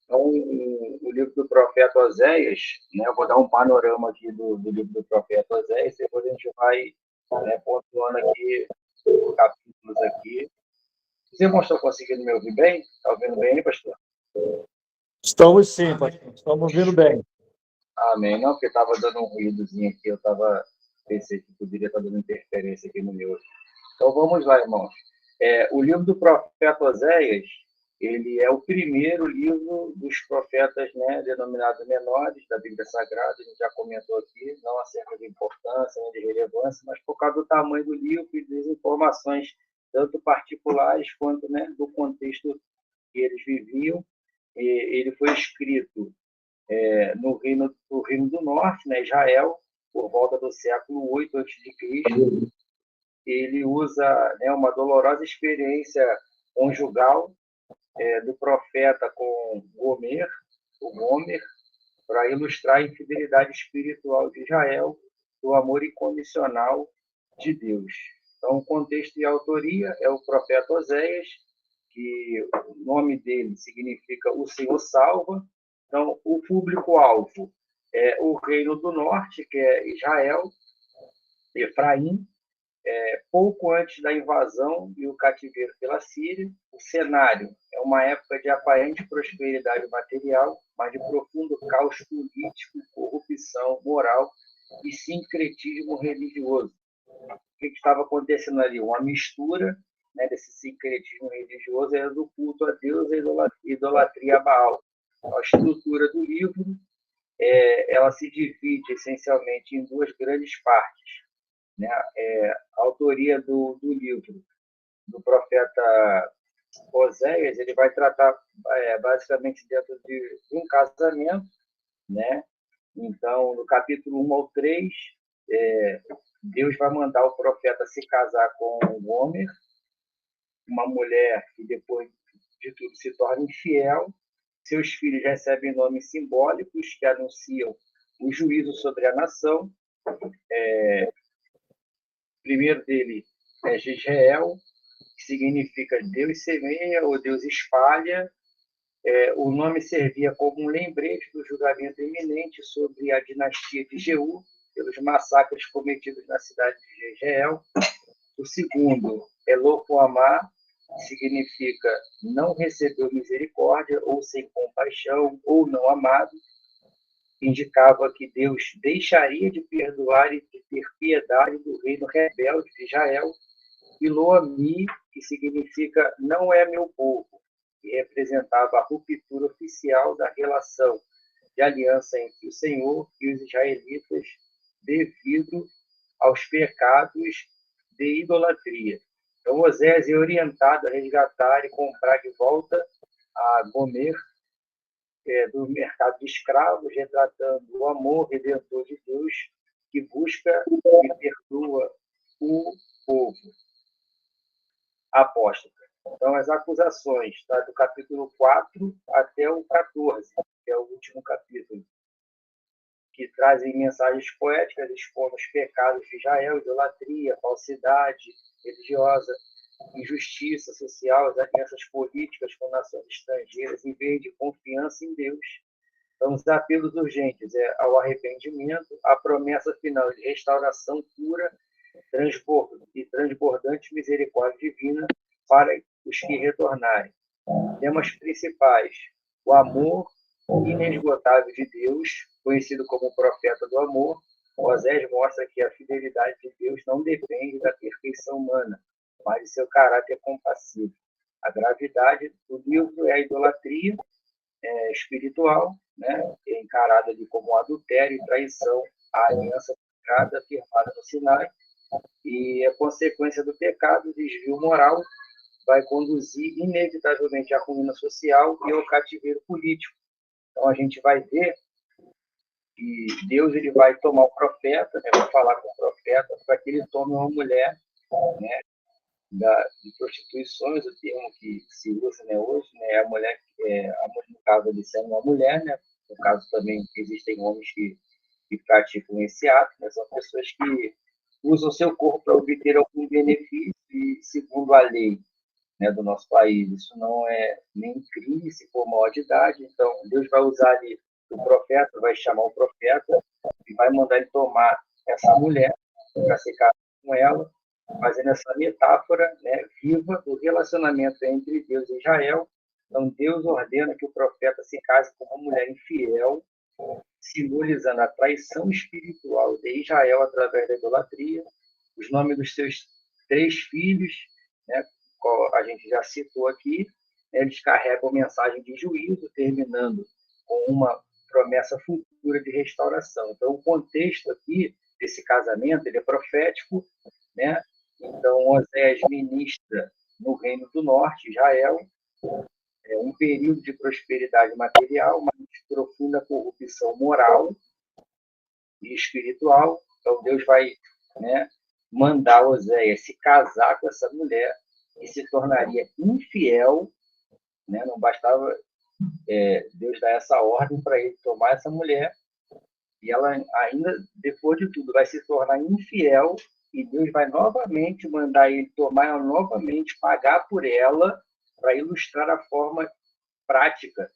Então, o livro do profeta Oséias, né, eu vou dar um panorama aqui do livro do profeta Oséias, depois a gente vai, né, pontuando aqui os capítulos aqui. Os irmãos estão conseguindo me ouvir bem? Está ouvindo bem, pastor? Estamos sim, pastor. Estamos ouvindo bem. Amém. Não, porque estava dando um ruídozinho aqui, pensei que poderia estar dando interferência aqui no meu. Então vamos lá, irmãos. O livro do profeta Oséias, ele é o primeiro livro dos profetas, né, denominados menores da Bíblia Sagrada. A gente já comentou aqui, não acerca de importância, nem de relevância, mas por causa do tamanho do livro e das informações, tanto particulares quanto, né, do contexto que eles viviam. Ele foi escrito no Reino do Norte, né, Israel, por volta do século 8 a.C. Ele usa, né, uma dolorosa experiência conjugal do profeta com o Gomer, para ilustrar a infidelidade espiritual de Israel, do amor incondicional de Deus. Então, o contexto e a autoria é o profeta Oséias, que o nome dele significa o Senhor salva. Então, o público-alvo é o Reino do Norte, que é Israel, Efraim, pouco antes da invasão e o cativeiro pela Síria. O cenário é uma época de aparente prosperidade material, mas de profundo caos político, corrupção moral e sincretismo religioso. O que estava acontecendo ali? Uma mistura, né, desse sincretismo religioso era do culto a Deus e a idolatria a Baal. A estrutura do livro ela se divide essencialmente em duas grandes partes, né? A autoria do livro do profeta Oséias, ele vai tratar basicamente dentro de um casamento, né? Então, no capítulo 1 ao 3, Deus vai mandar o profeta se casar com Gomer, uma mulher que depois de tudo se torna infiel. Seus filhos recebem nomes simbólicos que anunciam o juízo sobre a nação. O primeiro dele é Jezreel, que significa Deus semeia ou Deus espalha. O nome servia como um lembrete do julgamento iminente sobre a dinastia de Jeú, pelos massacres cometidos na cidade de Jezreel. O segundo é Lopoamá, que significa não recebeu misericórdia, ou sem compaixão, ou não amado. Indicava que Deus deixaria de perdoar e de ter piedade do reino rebelde de Israel. E Loami, que significa não é meu povo, que representava a ruptura oficial da relação de aliança entre o Senhor e os israelitas devido aos pecados de idolatria. Então, Osés é orientado a resgatar e comprar de volta a Gomer do mercado de escravos, retratando o amor redentor de Deus que busca e perdoa o povo apóstata. Então, as acusações, tá, do capítulo 4 até o 14, que é o último capítulo, que trazem mensagens poéticas expondo os pecados de Israel, idolatria, falsidade religiosa, injustiça social, as alianças políticas com nações estrangeiras, em vez de confiança em Deus. Então, os apelos urgentes ao arrependimento, a promessa final de restauração pura e transbordante misericórdia divina para os que retornarem. Temas principais: o amor inesgotável de Deus, conhecido como o profeta do amor. Osés mostra que a fidelidade de Deus não depende da perfeição humana, mas de seu caráter compassivo. A gravidade do livro é a idolatria espiritual, né, encarada ali como adultério e traição à aliança sagrada firmada no Sinai, e a consequência do pecado, o desvio moral, vai conduzir inevitavelmente à ruína social e ao cativeiro político. Então, a gente vai ver que Deus ele vai tomar o profeta, né, vai falar com o profeta para que ele tome uma mulher, né, de prostituições, o termo que se usa, né, hoje, né, a mulher, no caso de ser uma mulher, né, no caso também existem homens que praticam esse ato, né, são pessoas que usam seu corpo para obter algum benefício e, segundo a lei, né, do nosso país. Isso não é nem crime se for maior de idade. Então, Deus vai usar ali o profeta, vai chamar o profeta e vai mandar ele tomar essa mulher para se casar com ela, fazendo essa metáfora, né, viva do relacionamento entre Deus e Israel. Então, Deus ordena que o profeta se case com uma mulher infiel, simbolizando a traição espiritual de Israel através da idolatria. Os nomes dos seus 3 filhos, né, a gente já citou aqui, eles carregam mensagem de juízo, terminando com uma promessa futura de restauração. Então, o contexto aqui desse casamento ele é profético, né? Então, Oséias ministra no Reino do Norte, Israel, um período de prosperidade material, mas de profunda corrupção moral e espiritual. Então, Deus vai, né, mandar Oséias se casar com essa mulher e se tornaria infiel, né? Não bastava Deus dar essa ordem para ele tomar essa mulher, e ela ainda, depois de tudo, vai se tornar infiel, e Deus vai novamente mandar ele tomar ela novamente, pagar por ela, para ilustrar a forma prática,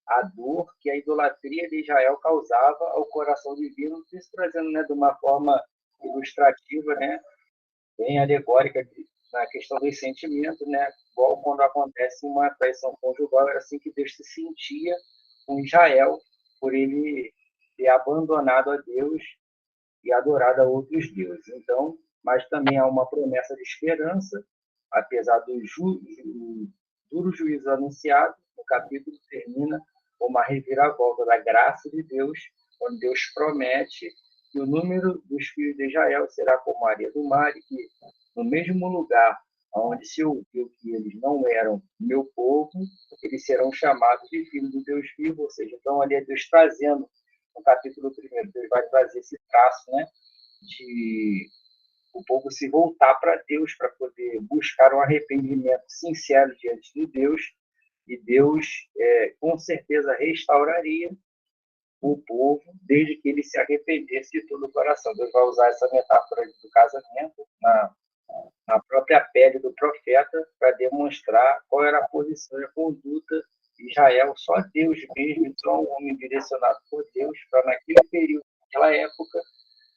a dor que a idolatria de Israel causava ao coração divino, isso trazendo, né, de uma forma ilustrativa, né, bem alegórica na questão dos sentimentos, né, igual quando acontece uma traição conjugal, era assim que Deus se sentia com Israel, por ele ter abandonado a Deus e adorado a outros deuses. Então, mas também há uma promessa de esperança, apesar do duro juízo anunciado. O capítulo termina com uma reviravolta da graça de Deus, quando Deus promete que o número dos filhos de Israel será como a areia do mar, e que no mesmo lugar onde se ouviu que eles não eram meu povo, eles serão chamados de filhos do Deus vivo. Ou seja, então ali é Deus trazendo, no capítulo 1, Deus vai trazer esse traço, né, de o povo se voltar para Deus, para poder buscar um arrependimento sincero diante de Deus, e Deus, com certeza, restauraria o povo, desde que ele se arrependesse de todo o coração. Deus vai usar essa metáfora do casamento na própria pele do profeta, para demonstrar qual era a posição e a conduta de Israel. Só Deus mesmo, então, um homem direcionado por Deus, para naquele período, naquela época,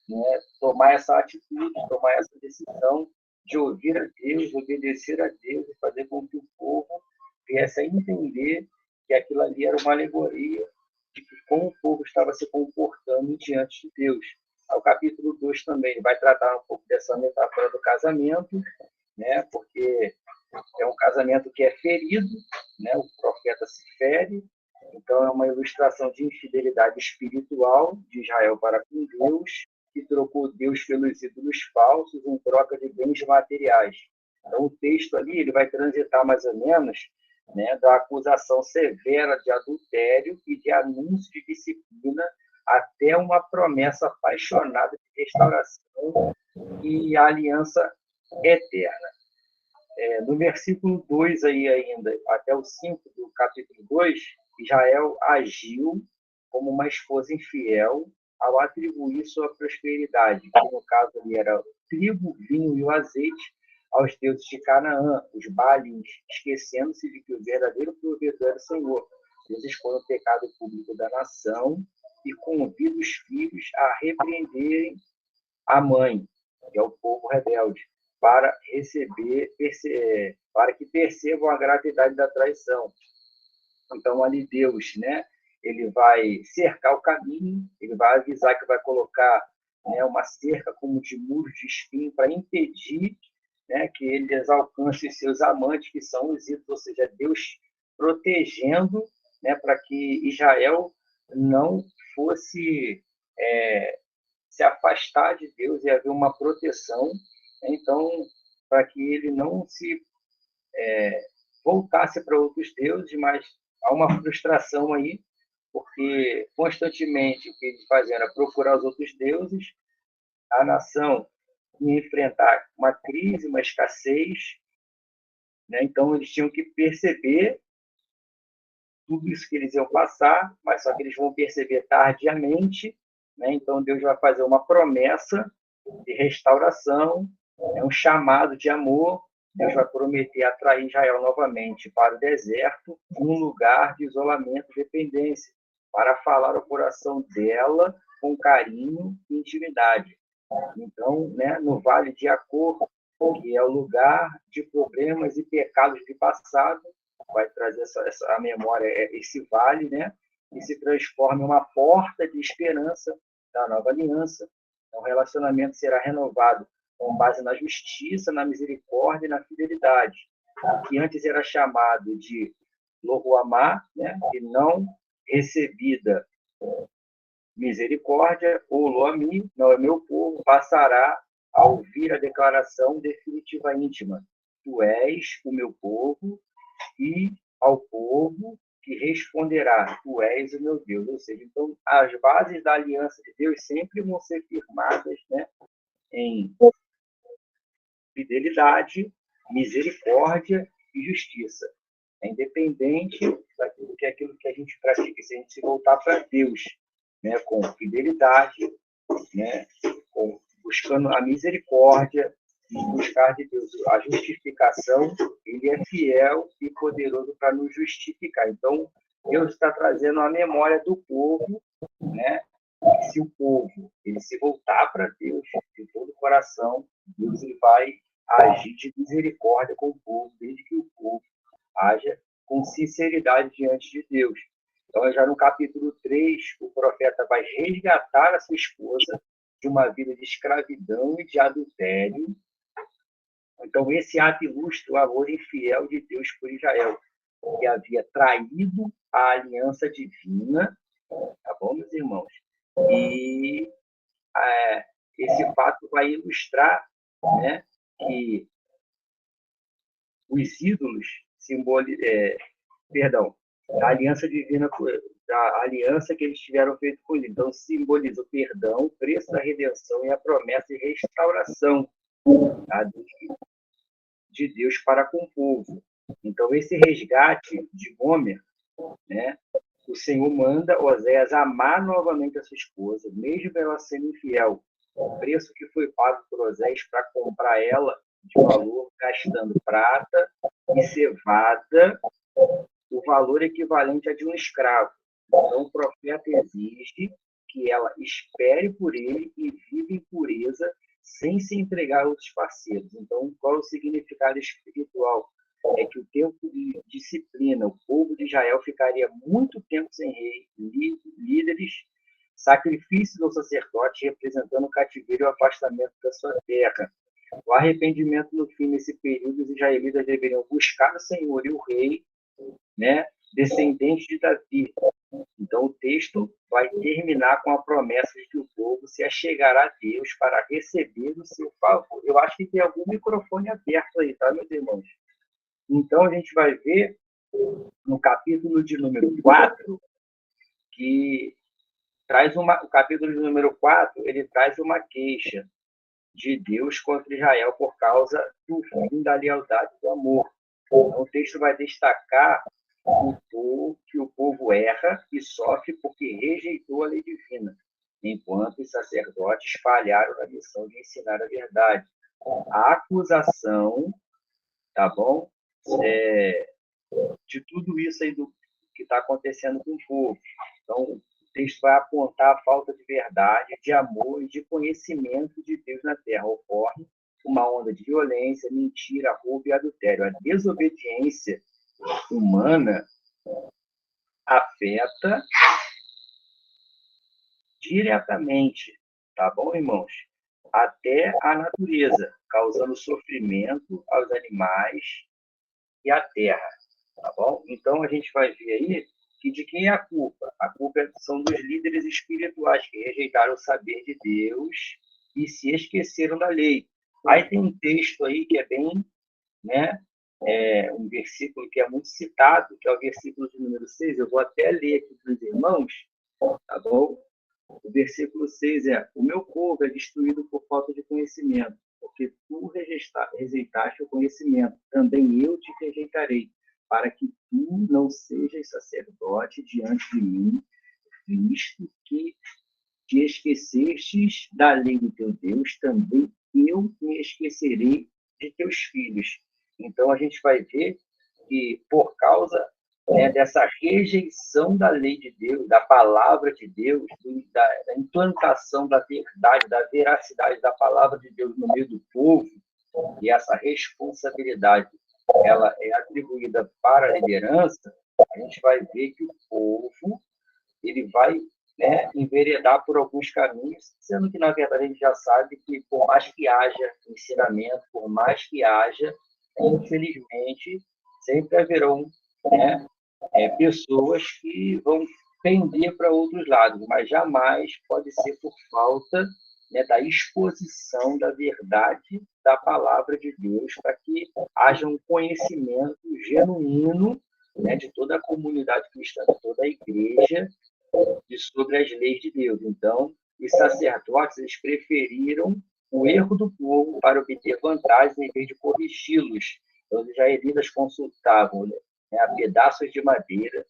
né, tomar essa atitude, tomar essa decisão de ouvir a Deus, obedecer a Deus e fazer com que o povo viesse a entender que aquilo ali era uma alegoria de como o povo estava se comportando diante de Deus. O capítulo 2 também vai tratar um pouco dessa metáfora do casamento, né, porque é um casamento que é ferido, né, o profeta se fere, então é uma ilustração de infidelidade espiritual de Israel para com Deus, que trocou Deus pelos ídolos falsos em troca de bens materiais. Então, o texto ali ele vai transitar mais ou menos, né, da acusação severa de adultério e de anúncio de disciplina até uma promessa apaixonada de restauração e aliança eterna. No versículo 2 aí ainda, até o 5 do capítulo 2, Israel agiu como uma esposa infiel ao atribuir sua prosperidade, que no caso ali era o trigo, o vinho e o azeite, aos deuses de Canaã, os Baalins, esquecendo-se de que o verdadeiro provedor era o Senhor. Deus expõe o pecado público da nação e convida os filhos a repreenderem a mãe, que é o povo rebelde, para que percebam a gravidade da traição. Então, ali Deus, né, ele vai cercar o caminho, ele vai avisar que vai colocar, né, uma cerca como de muros de espinho para impedir, né, que eles alcancem seus amantes, que são os ídolos, ou seja, Deus protegendo, né, para que Israel não fosse se afastar de Deus e haver uma proteção, né? Então, para que ele não se voltasse para outros deuses, mas há uma frustração aí, porque constantemente o que eles faziam era procurar os outros deuses, a nação ia enfrentar uma crise, uma escassez, né? Então eles tinham que perceber tudo isso que eles iam passar, mas só que eles vão perceber tardiamente, né? Então Deus vai fazer uma promessa de restauração, um chamado de amor, Deus vai prometer atrair Israel novamente para o deserto, um lugar de isolamento e dependência, para falar ao coração dela com carinho e intimidade. Então, né, no Vale de Acor, que é o lugar de problemas e pecados de passado, vai trazer a memória, esse vale, né, que se transforma em uma porta de esperança da nova aliança. Então, o relacionamento será renovado com base na justiça, na misericórdia e na fidelidade, que antes era chamado de Lohuamá, né, e não recebida misericórdia, ou Loami, não é meu povo, passará a ouvir a declaração definitiva íntima. Tu és o meu povo, e ao povo que responderá, tu és o meu Deus. Ou seja, então, as bases da aliança de Deus sempre vão ser firmadas, né, em fidelidade, misericórdia e justiça. É independente daquilo que a gente pratica. Se a gente se voltar para Deus, né, com fidelidade, né, buscando a misericórdia, e buscar de Deus a justificação, ele é fiel e poderoso para nos justificar. Então, Deus está trazendo a memória do povo, né? Se o povo ele se voltar para Deus de todo o coração, Deus ele vai agir de misericórdia com o povo, desde que o povo haja com sinceridade diante de Deus. Então, já no capítulo 3, o profeta vai resgatar a sua esposa de uma vida de escravidão e de adultério. Então, esse ato ilustra o amor infiel de Deus por Israel, que havia traído a aliança divina, tá bom, meus irmãos? E esse fato vai ilustrar, né, que os ídolos a aliança divina, a aliança que eles tiveram feito com ele. Então, simboliza o perdão, o preço da redenção e a promessa de restauração, tá, de Deus para com o povo. Então, esse resgate de Gomer, né, o Senhor manda Oséias amar novamente a sua esposa, mesmo ela sendo infiel. O preço que foi pago por Oséias para comprar ela de valor, gastando prata e cevada, o valor equivalente a de um escravo. Então, o profeta exige que ela espere por ele e viva em pureza, sem se entregar a outros parceiros. Então, qual é o significado espiritual? É que o tempo de disciplina, o povo de Israel ficaria muito tempo sem rei, líderes, sacrifícios aos sacerdotes, representando o cativeiro e o afastamento da sua terra. O arrependimento no fim, nesse período, os israelitas deveriam buscar o Senhor e o rei, né, descendente de Davi. Então, o texto vai terminar com a promessa de que o povo se achegará a Deus para receber o seu favor. Eu acho que tem algum microfone aberto aí, tá, meus irmãos? Então, a gente vai ver no capítulo de número 4, que traz o capítulo de número 4, ele traz uma queixa de Deus contra Israel por causa do fim da lealdade e do amor. Então, o texto vai destacar que o povo erra e sofre porque rejeitou a lei divina, enquanto os sacerdotes falharam na missão de ensinar a verdade. A acusação, tá bom, de tudo isso aí que está acontecendo com o povo. Então, o texto vai apontar a falta de verdade, de amor e de conhecimento de Deus na terra. Ocorre uma onda de violência, mentira, roubo e adultério. A desobediência humana afeta diretamente, tá bom, irmãos? Até a natureza, causando sofrimento aos animais e à terra, tá bom? Então, a gente vai ver aí que de quem é a culpa? A culpa são dos líderes espirituais que rejeitaram o saber de Deus e se esqueceram da lei. Aí tem um texto aí que é bem, né, um versículo que é muito citado, que é o versículo de número 6. Eu vou até ler aqui para os irmãos, tá bom? O versículo 6 é: o meu povo é destruído por falta de conhecimento, porque tu rejeitaste o conhecimento, também eu te rejeitarei, para que tu não sejas sacerdote diante de mim, visto que te esquecestes da lei do teu Deus, também eu me esquecerei de teus filhos. Então, a gente vai ver que, por causa, né, dessa rejeição da lei de Deus, da palavra de Deus, da implantação da verdade, da veracidade da palavra de Deus no meio do povo, e essa responsabilidade ela é atribuída para a liderança, a gente vai ver que o povo ele vai, né, enveredar por alguns caminhos, sendo que, na verdade, a gente já sabe que, por mais que haja ensinamento, por mais que haja, infelizmente, sempre haverão, né, pessoas que vão pender para outros lados, mas jamais pode ser por falta, né, da exposição da verdade da palavra de Deus, para que haja um conhecimento genuíno, né, de toda a comunidade cristã, de toda a igreja, sobre as leis de Deus. Então, os sacerdotes eles preferiram o erro do povo para obter vantagens em vez de corrigi-los. Então, os israelitas consultavam, né, a pedaços de madeira,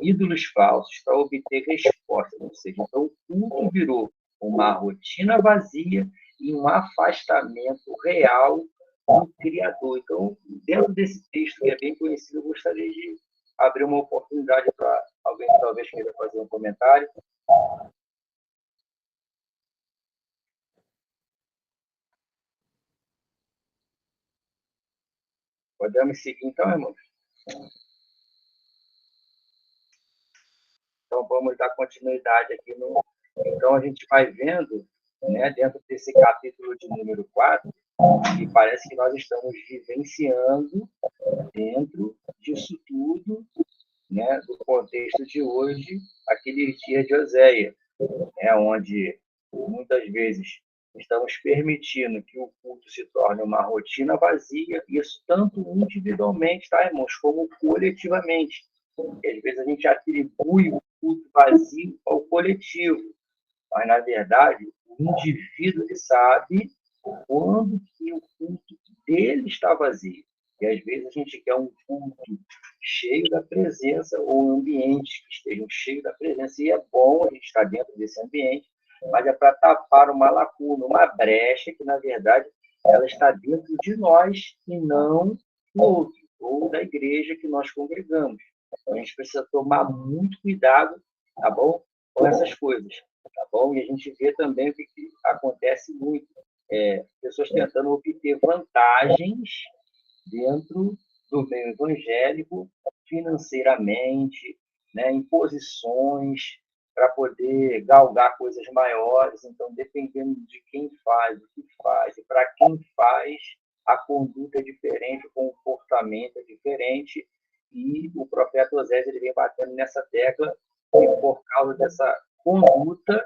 ídolos falsos, para obter respostas. Ou seja, então, o culto virou uma rotina vazia e um afastamento real do Criador. Então, dentro desse texto, que é bem conhecido, eu gostaria de abrir uma oportunidade para alguém talvez queira fazer um comentário. Podemos seguir, então, irmãos? Então, vamos dar continuidade aqui no... Então, a gente vai vendo, né, dentro desse capítulo de número 4, que parece que nós estamos vivenciando, dentro disso tudo, né, do contexto de hoje, aquele dia de Oséia, né, onde muitas vezes estamos permitindo que o culto se torne uma rotina vazia, isso tanto individualmente, tá, irmãos, como coletivamente. E às vezes a gente atribui o culto vazio ao coletivo, mas, na verdade, o indivíduo ele sabe quando que o culto dele está vazio. E às vezes a gente quer um culto cheio da presença, ou ambientes que estejam cheios da presença, e é bom a gente estar dentro desse ambiente, mas é para tapar uma lacuna, uma brecha que, na verdade, ela está dentro de nós e não do outro, ou da igreja que nós congregamos. Então, a gente precisa tomar muito cuidado, tá bom? Com essas coisas, tá bom? E a gente vê também o que acontece muito. Pessoas tentando obter vantagens dentro do meio evangélico, financeiramente, né, em posições para poder galgar coisas maiores. Então, dependendo de quem faz, o que faz, e para quem faz, a conduta é diferente, o comportamento é diferente. E o profeta Osés ele vem batendo nessa tecla, e por causa dessa conduta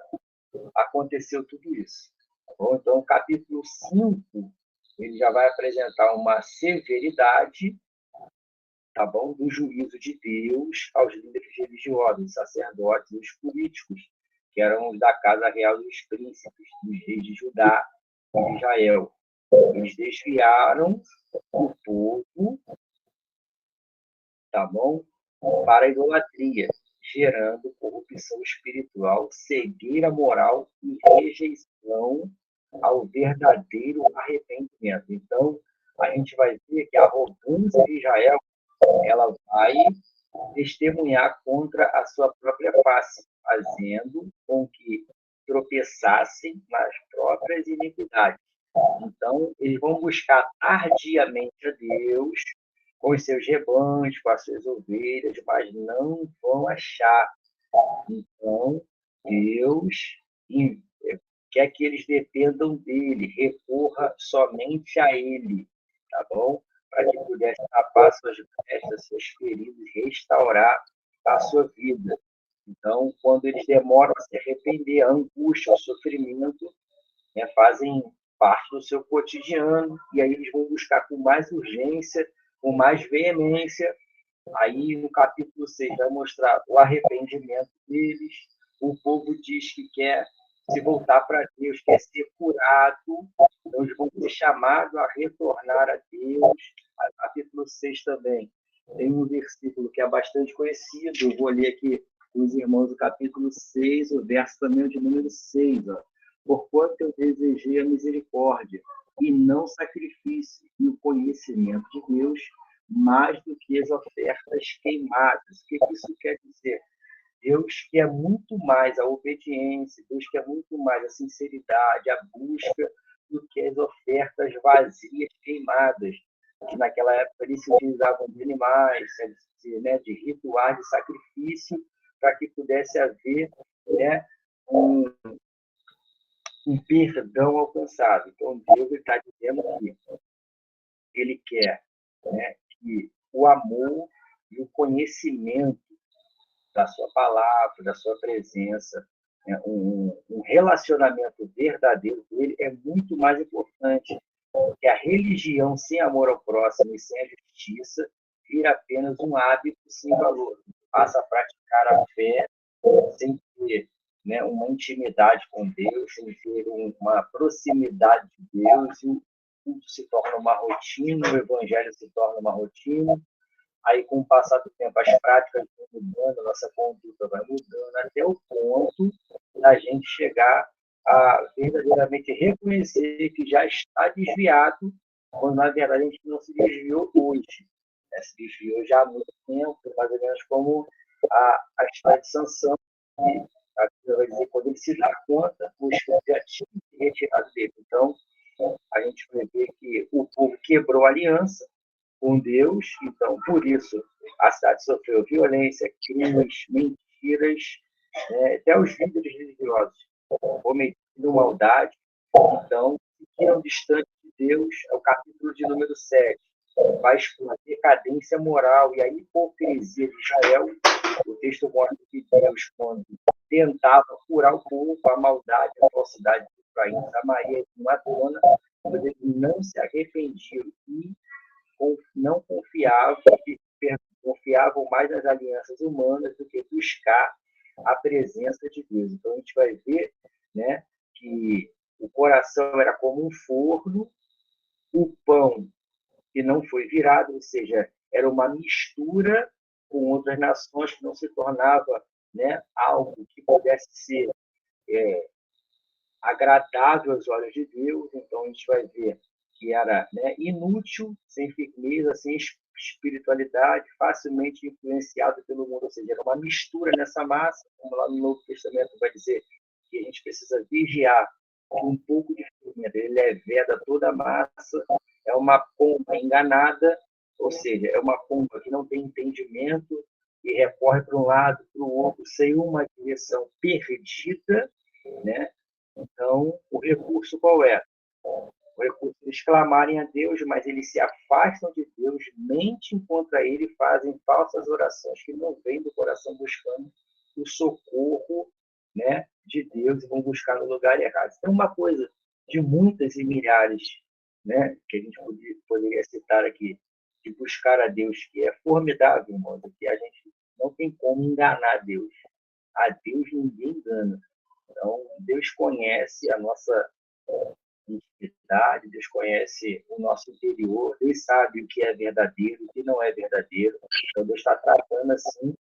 aconteceu tudo isso. Então, o capítulo 5, ele já vai apresentar uma severidade, tá bom, do juízo de Deus aos líderes religiosos, sacerdotes e os políticos, que eram os da casa real dos príncipes, dos reis de Judá e de Israel. Eles desviaram o povo, tá bom, para a idolatria, gerando corrupção espiritual, cegueira moral e rejeição ao verdadeiro arrependimento. Então, a gente vai ver que a arrogância de Israel ela vai testemunhar contra a sua própria face, fazendo com que tropeçassem nas próprias iniquidades. Então, eles vão buscar tardiamente a Deus com os seus rebanhos, com as suas ovelhas, mas não vão achar. Então, Deus quer que eles dependam dele, recorra somente a ele, tá bom? Para que pudesse tapar suas brestas, seus feridos, restaurar a sua vida. Então, quando eles demoram a se arrepender, a angústia, o sofrimento, né, fazem parte do seu cotidiano, e aí eles vão buscar com mais urgência, com mais veemência. Aí, no capítulo 6, vai mostrar o arrependimento deles. O povo diz que quer se voltar para Deus, quer ser curado. Então, eles vão ser chamados a retornar a Deus. No capítulo 6 também tem um versículo que é bastante conhecido. Eu vou ler aqui com os irmãos do capítulo 6, o verso também de número 6. Ó. Porquanto eu desejei a misericórdia, e não sacrifício, e o conhecimento de Deus mais do que as ofertas queimadas. O que isso quer dizer? Deus quer muito mais a obediência, Deus quer muito mais a sinceridade, a busca, do que as ofertas vazias, queimadas, que naquela época eles se utilizavam de animais, de rituais de sacrifício, para que pudesse haver, né, um perdão alcançado. Então, Deus está dizendo que Ele quer, né, que o amor e o conhecimento da sua palavra, da sua presença, né, um relacionamento verdadeiro com Ele é muito mais importante, que a religião sem amor ao próximo e sem a justiça vira apenas um hábito sem valor. Passa a praticar a fé sem ter, né, uma intimidade com Deus, sem ter uma proximidade de Deus, e o culto se torna uma rotina, o evangelho se torna uma rotina. Aí, com o passar do tempo, as práticas vão mudando, a nossa conduta vai mudando, até o ponto da gente chegar a verdadeiramente reconhecer que já está desviado, quando na verdade a gente não se desviou hoje. Né? Se desviou já há muito tempo, mais ou menos como a história de Sansão, que vai dizer, quando ele se dá conta, o Espírito já tinha se retirado dele. Então, a gente vai ver que o povo quebrou a aliança com Deus, então, por isso, a cidade sofreu violência, crimes, mentiras, né? Até os líderes religiosos cometido maldade, então, ficaram distantes de Deus. É o capítulo de número 7. Vai expor a decadência moral e a hipocrisia de Israel. O texto mostra que Deus, quando tentava curar o povo, a maldade, a falsidade de Efraim, Samaria e Madonna, mas eles não se arrependiam e não confiavam mais nas alianças humanas do que buscar a presença de Deus. Então, a gente vai ver, né, que o coração era como um forno, o pão que não foi virado, ou seja, era uma mistura com outras nações que não se tornava, né, algo que pudesse ser agradável aos olhos de Deus. Então, a gente vai ver que era, né, inútil, sem firmeza, sem espiritualidade, facilmente influenciado pelo mundo, ou seja, era uma mistura nessa massa, como lá no Novo Testamento vai dizer que a gente precisa vigiar que um pouco de fermento, ele leveda toda a massa, é uma pomba enganada, ou seja, é uma pomba que não tem entendimento e recorre para um lado, para o outro, sem uma direção perdida, né? Então, o recurso qual é? O recurso de eles clamarem a Deus, mas eles se afastam de Deus, mentem contra ele, fazem falsas orações que não vêm do coração buscando o socorro, né, de Deus, e vão buscar no lugar errado. Então, uma coisa de muitas e milhares, né, que a gente poderia citar aqui, de buscar a Deus, que é formidável, irmão, que a gente não tem como enganar Deus. A Deus ninguém engana. Então, Deus conhece a nossa intimidade, Deus conhece o nosso interior, Deus sabe o que é verdadeiro, o que não é verdadeiro. Então, Deus está tratando assim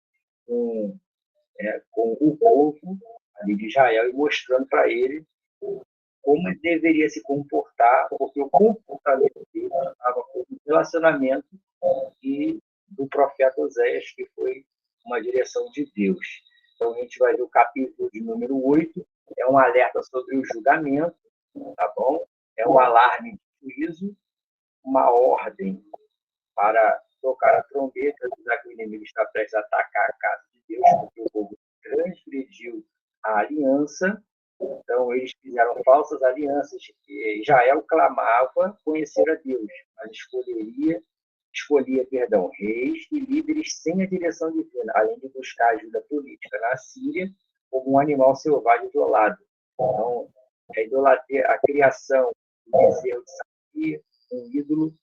com o povo ali de Israel e mostrando para ele como ele deveria se comportar, porque o comportamento dele estava com o relacionamento e do profeta Oséias, que foi uma direção de Deus. Então, a gente vai ver o capítulo de número 8, é um alerta sobre o julgamento, tá bom? É um alarme de juízo, uma ordem para tocar a trombeta, avisar que o inimigo está prestes a atacar a casa de Deus, porque o povo transgrediu a aliança. Então, eles fizeram falsas alianças. Israel clamava conhecer a Deus, mas escolhia reis e líderes sem a direção divina, além de buscar ajuda política na Síria, como um animal selvagem isolado. Então, a idolatria, a criação do bezerro de Samaria, um ídolo,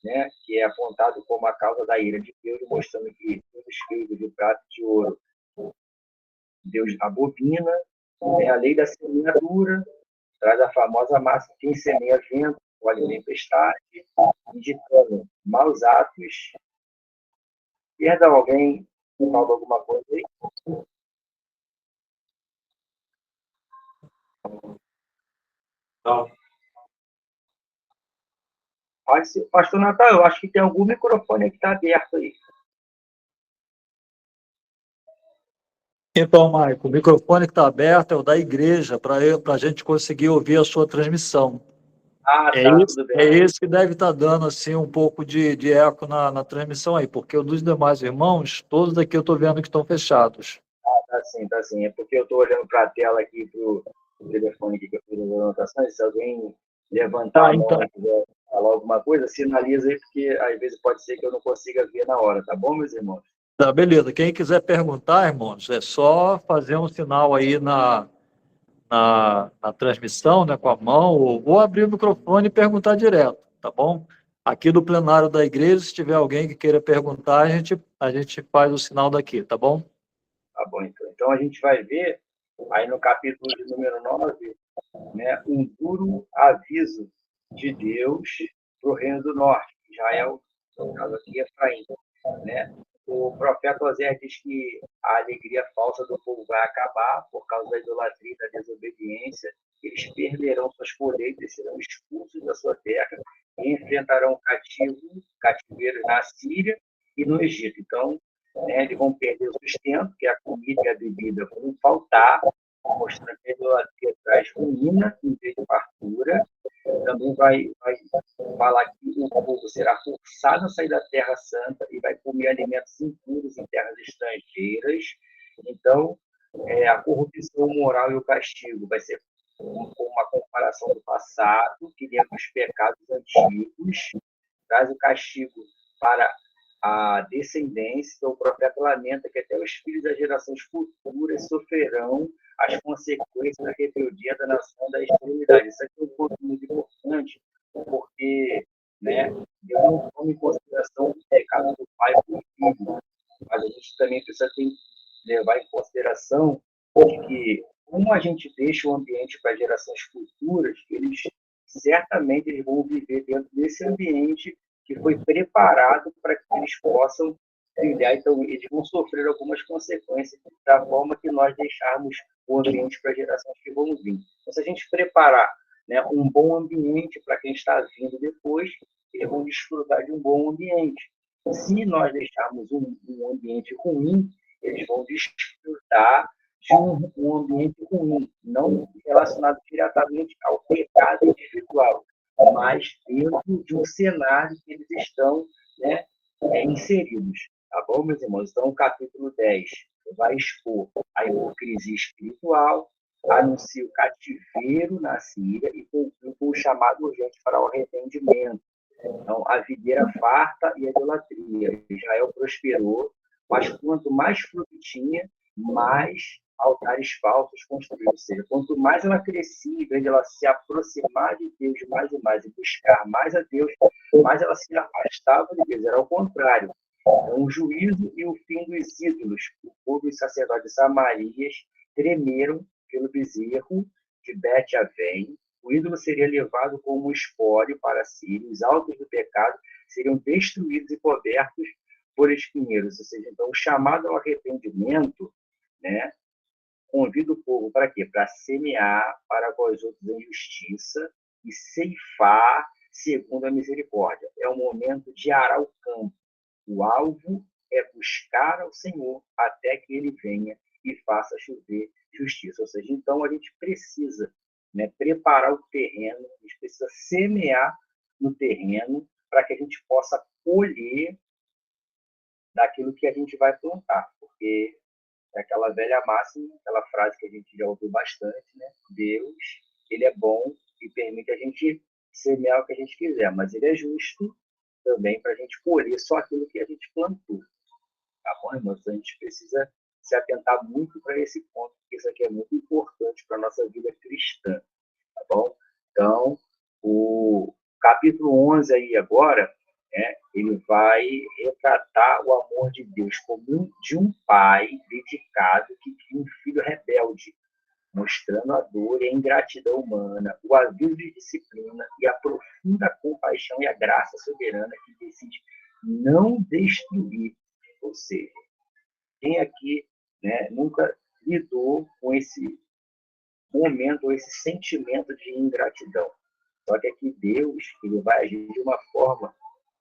né, que é apontado como a causa da ira de Deus, mostrando que os filhos de prata e de ouro Deus abomina, tem a lei da semeadura, traz a famosa máxima: quem semeia vento, colhe tempestade, indicando maus atos. Perdão, alguém falou alguma coisa aí? Não. Pastor Natal, eu acho que tem algum microfone que está aberto aí. Então, Maico, o microfone que está aberto é o da igreja, para a gente conseguir ouvir a sua transmissão. Ah, tá, tudo bem. É esse que deve estar dando assim, um pouco de eco na transmissão aí, porque os dos demais irmãos, todos aqui eu estou vendo que estão fechados. Tá sim, tá sim. É porque eu estou olhando para a tela aqui, para o telefone aqui que eu fiz as anotações. Se alguém levantar Tá, a mão então. e quiser falar alguma coisa, sinaliza aí, porque às vezes pode ser que eu não consiga ver na hora, tá bom, meus irmãos? Tá, beleza. Quem quiser perguntar, irmãos, é só fazer um sinal aí na transmissão, né, com a mão, ou abrir o microfone e perguntar direto, tá bom? Aqui do plenário da igreja, se tiver alguém que queira perguntar, a gente faz o sinal daqui, tá bom? Tá bom, então. Então a gente vai ver aí no capítulo de número 9, né, um duro aviso de Deus para o Reino do Norte, Israel, no caso aqui, Efraim. Né? O profeta Oséias diz que a alegria falsa do povo vai acabar por causa da idolatria e da desobediência. Eles perderão suas colheitas, serão expulsos da sua terra e enfrentarão cativeiros na Síria e no Egito. Então, né, eles vão perder o sustento, que é a comida e a bebida vão faltar, mostrando que a idolatria traz ruína em vez de fartura. Também vai falar que o povo será forçado a sair da Terra Santa e vai comer alimentos impuros em terras estrangeiras. Então, a corrupção moral e o castigo vai ser uma comparação do passado, que lembra os pecados antigos, traz o castigo para a descendência. Então, o profeta lamenta que até os filhos das gerações futuras sofrerão as consequências da rebeldia da nação da extremidade. Isso aqui é um ponto muito importante, porque, né, Deus não toma em consideração o pecado do pai com o filho, mas a gente também precisa levar em consideração de que, como a gente deixa o ambiente para gerações futuras, eles certamente eles vão viver dentro desse ambiente que foi preparado para que eles possam trilhar. Então, eles vão sofrer algumas consequências da forma que nós deixarmos o ambiente para gerações que vão vir. Então, se a gente preparar, né, um bom ambiente para quem está vindo depois, eles vão desfrutar de um bom ambiente. Se nós deixarmos um ambiente ruim, eles vão desfrutar de um ambiente ruim, não relacionado diretamente ao pecado individual, mas dentro de um cenário que eles estão, né, inseridos. Tá bom, meus irmãos? Então, o capítulo 10 vai expor a hipocrisia espiritual, anuncia o cativeiro na Síria e conclui com o chamado urgente para o arrependimento. Então, a videira farta e a idolatria. Israel prosperou, mas quanto mais fruto tinha, mais altares falsos construiu. Ou seja, quanto mais ela crescia, em vez de ela se aproximar de Deus mais e mais e buscar mais a Deus, mais ela se afastava de Deus. Era o contrário. Então, o juízo e o fim dos ídolos. O povo e os sacerdotes de Samarias tremeram pelo bezerro de Bet-Avém. O ídolo seria levado como espólio para a Síria. Os altos do pecado seriam destruídos e cobertos por espinheiros. Ou seja, então, o chamado ao arrependimento, né, convida o povo para quê? Para semear para vós outros em justiça e ceifar segundo a misericórdia. É o momento de arar o campo. O alvo é buscar ao Senhor até que ele venha e faça chover justiça. Ou seja, então a gente precisa, né, preparar o terreno, a gente precisa semear no terreno para que a gente possa colher daquilo que a gente vai plantar. Porque é aquela velha máxima, aquela frase que a gente já ouviu bastante, né? Deus, ele é bom e permite a gente semear o que a gente quiser, mas ele é justo também para a gente colher só aquilo que a gente plantou. Tá bom, irmãos? Então, a gente precisa se atentar muito para esse ponto, porque isso aqui é muito importante para a nossa vida cristã. Tá bom? Então, o capítulo 11 aí agora, né, ele vai retratar o amor de Deus como de um pai dedicado que cria um filho rebelde, mostrando a dor e a ingratidão humana, o aviso de disciplina e a profunda compaixão e a graça soberana que decide não destruir. Ou seja, quem aqui, né, nunca lidou com esse momento, ou esse sentimento de ingratidão? Só que aqui Deus, ele vai agir de uma forma,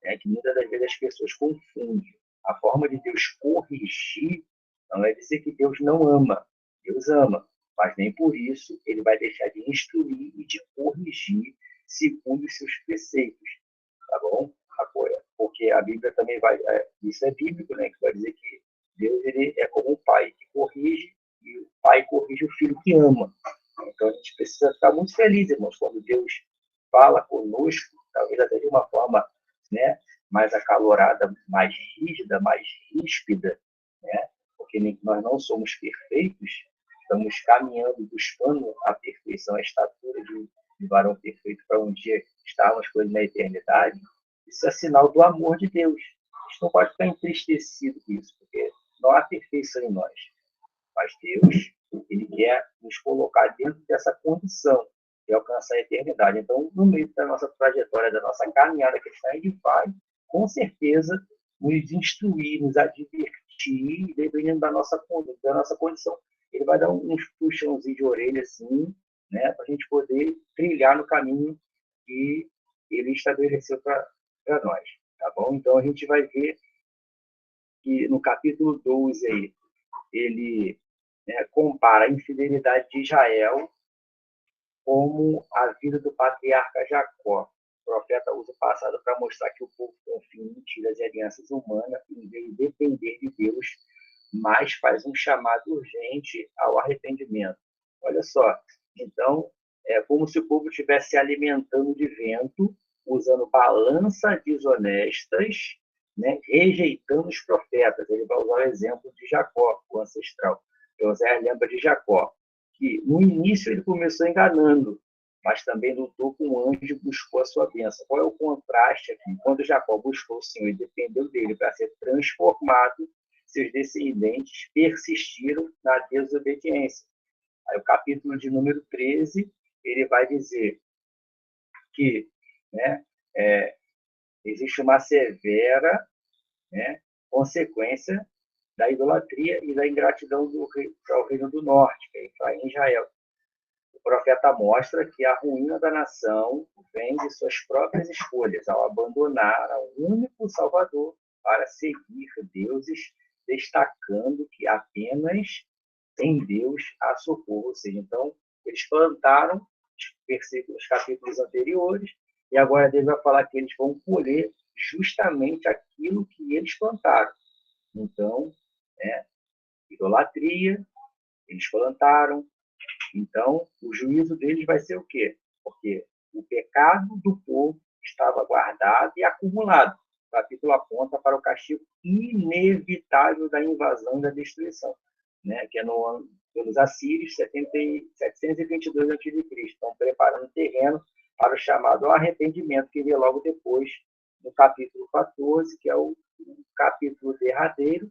né, que muitas das vezes as pessoas confundem. A forma de Deus corrigir não é dizer que Deus não ama. Deus ama, mas nem por isso ele vai deixar de instruir e de corrigir segundo os seus preceitos. Tá bom? Porque a Bíblia também vai... Isso é bíblico, né? Que vai dizer que Deus ele é como um pai que corrige e o pai corrige o filho que ama. Então a gente precisa ficar muito feliz, irmãos, quando Deus fala conosco, talvez até de uma forma, né, mais acalorada, mais rígida, mais ríspida, né? Porque nós não somos perfeitos, estamos caminhando, buscando a perfeição, a estatura de varão perfeito para um dia estarmos com ele na eternidade. Isso é sinal do amor de Deus. A gente não pode ficar entristecido com isso, porque não há perfeição em nós. Mas Deus, ele quer nos colocar dentro dessa condição de alcançar a eternidade. Então, no meio da nossa trajetória, da nossa caminhada cristã, ele vai, com certeza, nos instruir, nos advertir, dependendo da nossa condição. Ele vai dar uns puxãozinhos de orelha, assim, né, para a gente poder trilhar no caminho que ele estabeleceu para nós. Tá bom? Então, a gente vai ver que no capítulo 12 aí, ele, né, compara a infidelidade de Israel como a vida do patriarca Jacó. O profeta usa o passado para mostrar que o povo confia em mentiras e alianças humanas em vez de depender de Deus, mas faz um chamado urgente ao arrependimento. Olha só, então, é como se o povo estivesse se alimentando de vento, usando balanças desonestas, né, rejeitando os profetas. Ele vai usar o exemplo de Jacó, o ancestral. José lembra de Jacó, que no início ele começou enganando, mas também lutou com o anjo e buscou a sua bênção. Qual é o contraste aqui? Quando Jacó buscou o Senhor e dependeu dele para ser transformado, seus descendentes persistiram na desobediência. Aí o capítulo de número 13, ele vai dizer que, né, existe uma severa, né, consequência da idolatria e da ingratidão ao reino do norte, que é Efraim e Israel. O profeta mostra que a ruína da nação vem de suas próprias escolhas, ao abandonar o único Salvador para seguir deuses, destacando que apenas em Deus há socorro. Ou seja, então, eles plantaram os capítulos anteriores, e agora Deus vai falar que eles vão colher justamente aquilo que eles plantaram. Então, idolatria, eles plantaram. Então, o juízo deles vai ser o quê? Porque o pecado do povo estava guardado e acumulado. O capítulo aponta para o castigo inevitável da invasão e da destruição, né? Que é pelos assírios, 722 a.C. Estão preparando o terreno para o chamado arrependimento, que vem logo depois, no capítulo 14, que é o capítulo derradeiro,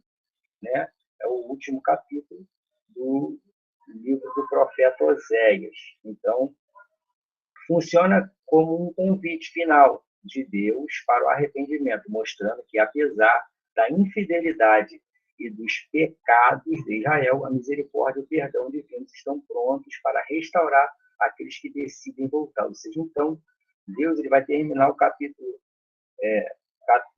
né? É o último capítulo do livro do profeta Oséias. Então, funciona como um convite final de Deus para o arrependimento, mostrando que, apesar da infidelidade e dos pecados de Israel, a misericórdia e o perdão divinos estão prontos para restaurar aqueles que decidem voltar. Ou seja, então, Deus ele vai terminar o capítulo,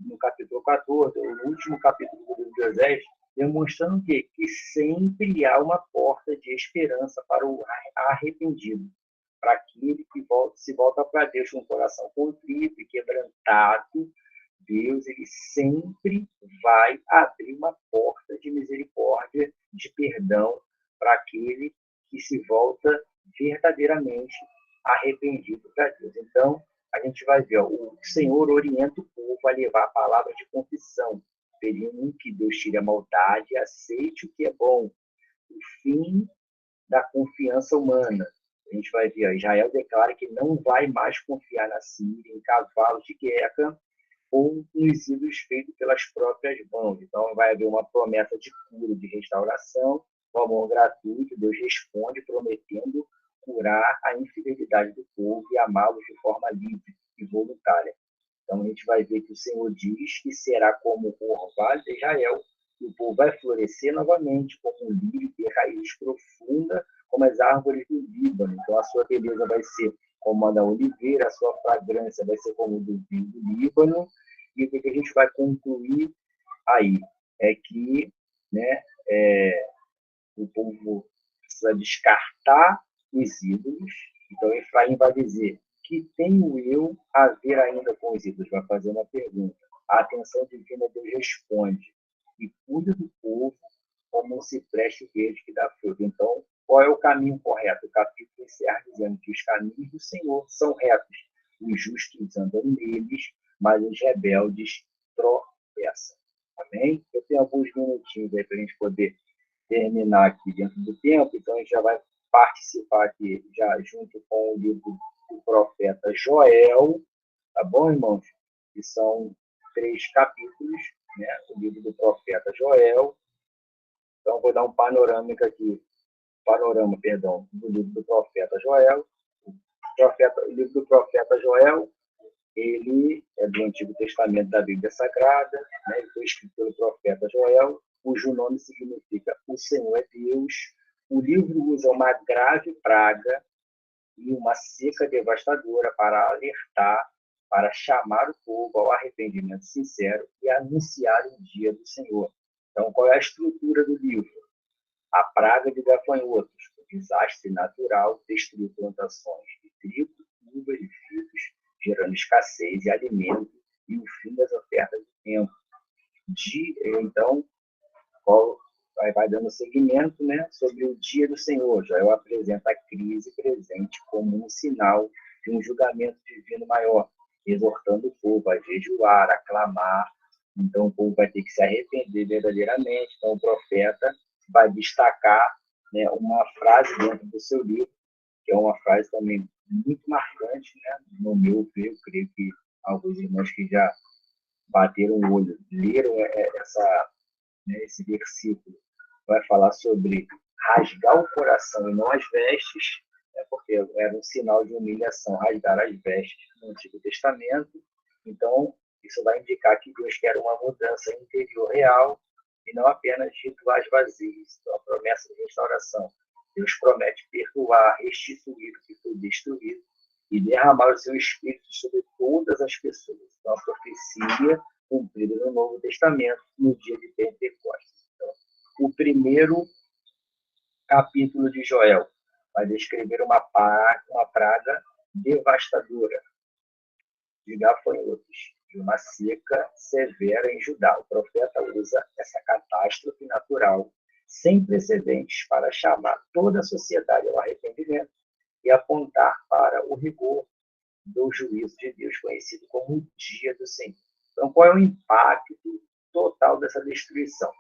no capítulo 14, o último capítulo do livro de Oséias, demonstrando que sempre há uma porta de esperança para o arrependido, para aquele que se volta para Deus com o coração contrito e quebrantado. Deus ele sempre vai abrir uma porta de misericórdia, de perdão, para aquele que se volta verdadeiramente arrependido para Deus. Então, a gente vai ver, o Senhor orienta o povo a levar a palavra de confissão, pedindo que Deus tire a maldade e aceite o que é bom, o fim da confiança humana. A gente vai ver, Israel declara que não vai mais confiar na Síria, em cavalos de guerra ou nos ídolos feitos pelas próprias mãos. Então, vai haver uma promessa de cura, de restauração, com amor gratuito. Deus responde prometendo curar a infidelidade do povo e amá-los de forma livre e voluntária. Então, a gente vai ver que o Senhor diz que será como o orvalho de Israel, e o povo vai florescer novamente como um lírio, ter raiz profunda, como as árvores do Líbano. Então, a sua beleza vai ser como a da oliveira, a sua fragrância vai ser como o do vinho do Líbano. E o que a gente vai concluir aí é que, né, o povo precisa descartar os ídolos. Então, Efraim vai dizer: que tenho eu a ver ainda com os ídolos? Vai fazer uma pergunta. A atenção divina, Deus responde: e cuida do povo como um cipreste verde que dá fruto. Então, qual é o caminho correto? O capítulo encerra dizendo que os caminhos do Senhor são retos. Os justos andam neles, mas os rebeldes tropeçam. Amém? Eu tenho alguns minutinhos aí para a gente poder terminar aqui dentro do tempo, então a gente já vai participar aqui já junto com o livro do profeta Joel, tá bom, irmãos? Que são 3 capítulos, né? O livro do profeta Joel. Então, vou dar um panorama do livro do profeta Joel. O livro do profeta Joel, ele é do Antigo Testamento da Bíblia Sagrada, né? Ele foi escrito pelo profeta Joel, cujo nome significa O Senhor é Deus. O livro usa uma grave praga e uma seca devastadora para alertar, para chamar o povo ao arrependimento sincero e anunciar o dia do Senhor. Então, qual é a estrutura do livro? A praga de gafanhotos, o desastre natural, destruiu plantações de trigo, uvas e figos, gerando escassez de alimento e o fim das ofertas do tempo. Então, vai dando seguimento, né, sobre o dia do Senhor. Joel apresenta a crise presente como um sinal de um julgamento divino maior, exortando o povo a jejuar, a clamar. Então, o povo vai ter que se arrepender verdadeiramente. Então, o profeta vai destacar, né, uma frase dentro do seu livro, que é uma frase também muito marcante, né, no meu ver. Eu creio que alguns irmãos que já bateram o olho, leram esse versículo, vai falar sobre rasgar o coração e não as vestes, né, porque era um sinal de humilhação, rasgar as vestes no Antigo Testamento. Então, isso vai indicar que Deus quer uma mudança interior real e não apenas rituais vazios. Então, a promessa de restauração. Deus promete perdoar, restituir o que foi destruído e derramar o seu Espírito sobre todas as pessoas. Então, a profecia cumprida no Novo Testamento, no dia de Pentecostes. Então, o primeiro capítulo de Joel vai descrever uma praga devastadora de gafanhotos, de uma seca severa em Judá. O profeta usa essa catástrofe natural sem precedentes para chamar toda a sociedade ao arrependimento e apontar para o rigor do juízo de Deus, conhecido como o dia do Senhor. Então, qual é o impacto total dessa destruição?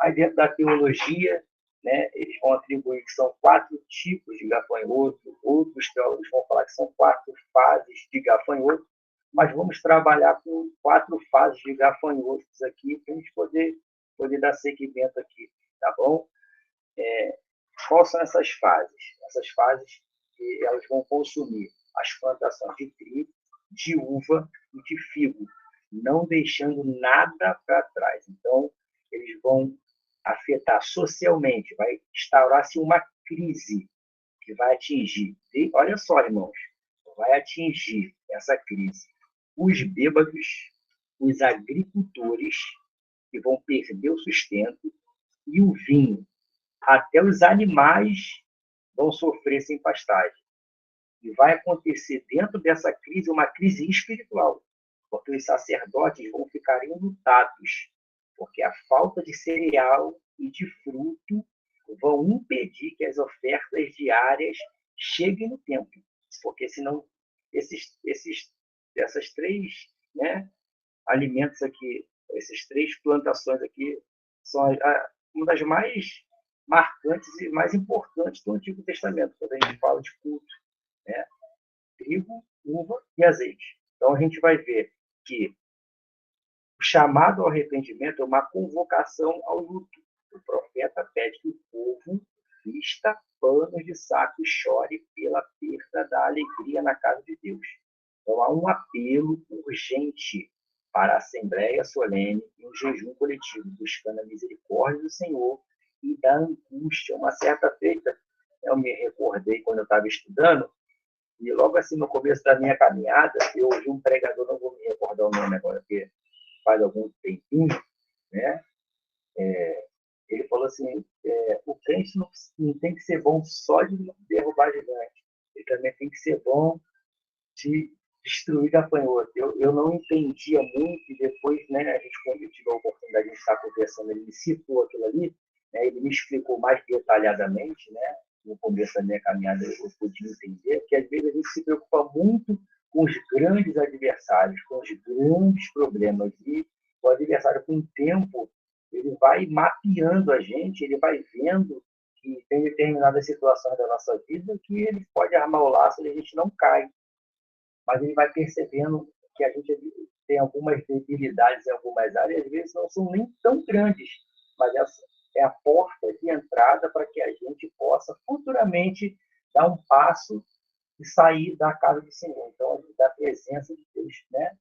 Aí, dentro da teologia, né, eles vão atribuir que são 4 tipos de gafanhoto, outros teólogos vão falar que são 4 fases de gafanhoto, mas vamos trabalhar com 4 fases de gafanhotos aqui, para a gente poder dar seguimento aqui, tá bom? Quais são essas fases? Essas fases que elas vão consumir as plantações de trigo, de uva e de figo, não deixando nada para trás. Então, eles vão afetar socialmente, vai instaurar-se uma crise que vai atingir, olha só, irmãos, vai atingir essa crise os bêbados, os agricultores, que vão perder o sustento, e o vinho. Até os animais vão sofrer sem pastagem. E vai acontecer dentro dessa crise uma crise espiritual, porque os sacerdotes vão ficar enlutados, porque a falta de cereal e de fruto vão impedir que as ofertas diárias cheguem no templo, porque senão essas 3, né, alimentos aqui, essas 3 plantações aqui são uma das mais marcantes e mais importantes do Antigo Testamento, quando a gente fala de culto, né? Trigo, uva e azeite. Então, a gente vai ver que o chamado ao arrependimento é uma convocação ao luto. O profeta pede que o povo vista panos de saco e chore pela perda da alegria na casa de Deus. Então, há um apelo urgente para a Assembleia Solene e um jejum coletivo, buscando a misericórdia do Senhor e da angústia. Uma certa feita, eu me recordei quando eu estava estudando, e logo assim, no começo da minha caminhada, eu ouvi um pregador, não vou me recordar o nome agora, porque faz algum tempinho, né? Ele falou assim, o crente não tem que ser bom só de derrubar gigante, ele também tem que ser bom de destruir gafanhoto. Eu não entendia muito, e depois, né, a gente, quando eu tive a oportunidade de estar conversando, ele me citou aquilo ali, né, ele me explicou mais detalhadamente, né, no começo da minha caminhada eu podia entender que às vezes a gente se preocupa muito com os grandes adversários, com os grandes problemas, e o adversário, com o tempo, ele vai mapeando a gente, ele vai vendo que tem determinadas situações da nossa vida que ele pode armar o laço e a gente não cai, mas ele vai percebendo que a gente tem algumas debilidades em algumas áreas, às vezes não são nem tão grandes, mas essa é a porta de entrada para que a gente possa futuramente dar um passo e sair da casa do Senhor, então da presença de Deus, né?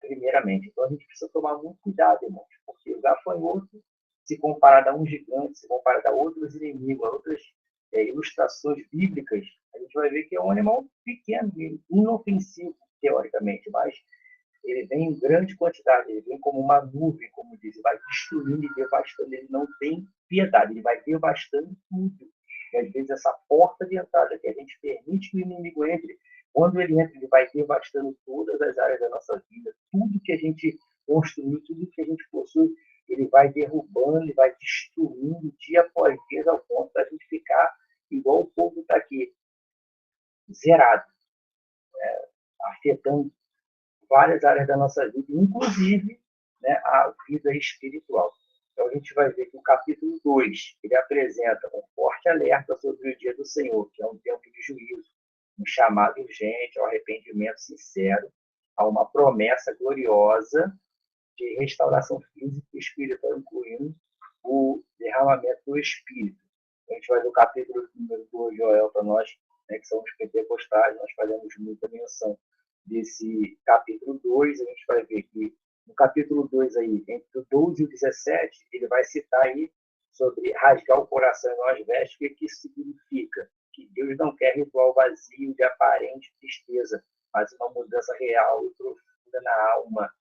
Primeiramente. Então a gente precisa tomar muito cuidado, irmãos, porque o gafanhoto, se comparado a um gigante, se comparado a outros inimigos, a outras ilustrações bíblicas, a gente vai ver que é um animal pequeno, inofensivo, teoricamente, mas ele vem em grande quantidade, ele vem como uma nuvem, como diz, vai destruindo e devastando, ele não tem piedade, ele vai devastando tudo. E às vezes essa porta de entrada que a gente permite que o inimigo entre, quando ele entra, ele vai devastando todas as áreas da nossa vida, tudo que a gente construiu, tudo que a gente possui, ele vai derrubando, ele vai destruindo dia após dia, ao ponto da gente ficar igual o povo está aqui, zerado, afetando várias áreas da nossa vida, inclusive, né, a vida espiritual. Então a gente vai ver que o capítulo 2, ele apresenta um forte alerta sobre o dia do Senhor, que é um tempo de juízo, um chamado urgente ao arrependimento sincero, a uma promessa gloriosa de restauração física e espiritual, incluindo o derramamento do Espírito. A gente vai ver o capítulo número 2, Joel, para nós, né, que somos pentecostais, nós fazemos muita menção desse capítulo 2, a gente vai ver que no capítulo 2, aí, entre o 12 e o 17, ele vai citar aí sobre rasgar o coração em nós vestes, o que isso significa? Que Deus não quer ritual vazio de aparente tristeza, mas uma mudança real e profunda na alma.